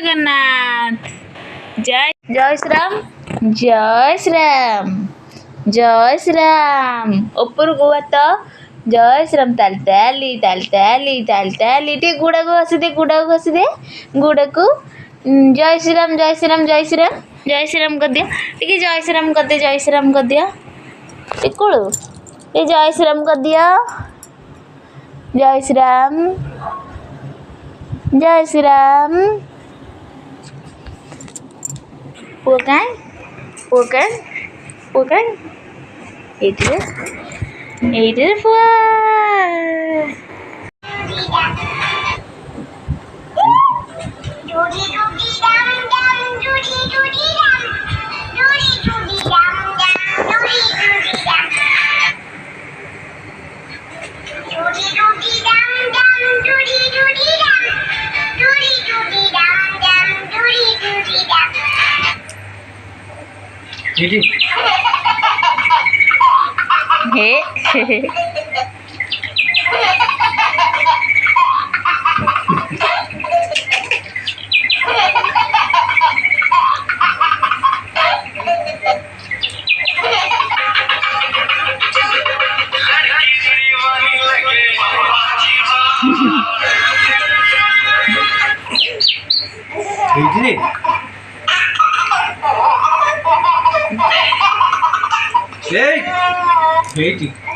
ଜଗନ୍ନାଥ। ଜୟ ଜୟ ଶ୍ରୀରାମ ଜୟ ଶ୍ରୀରାମ ଜୟ ଶ୍ରୀରାମ। ଉପରକୁ ହାତ ଜୟ ଶ୍ରୀରାମ। ତାଲି ତାଲି ତାଲି ତାଲି ତାଲି ତାଲି। ଟିକେ ଗୁଡ଼ାକୁ ଘଷିଦେ ଗୁଡ଼ାକୁ ଘଷିଦେ ଗୁଡ଼ାକୁ। ଜୟ ଶ୍ରୀରାମ ଜୟ ଶ୍ରୀରାମ ଜୟ ଶ୍ରୀରାମ ଜୟ ଶ୍ରୀରାମ କରିଦିଅ। ଟିକେ ଜୟ ଶ୍ରୀରାମ କରିଦିଅ ଜୟ ଶ୍ରୀରାମ କରିଦିଅ। ଟିକୁଳୁ ଟିକେ ଜୟ ଶ୍ରୀରାମ କରିଦିଅ। ଜୟ ଶ୍ରୀରାମ ଜୟ ଶ୍ରୀରାମ। ପୁଅ କାଇଁ ପୁଅ କାଇଁ ପୁଅ କାଇଁ ଏଇଠିରେ ଏଇଠିରେ ପୁଅ। हे Hey!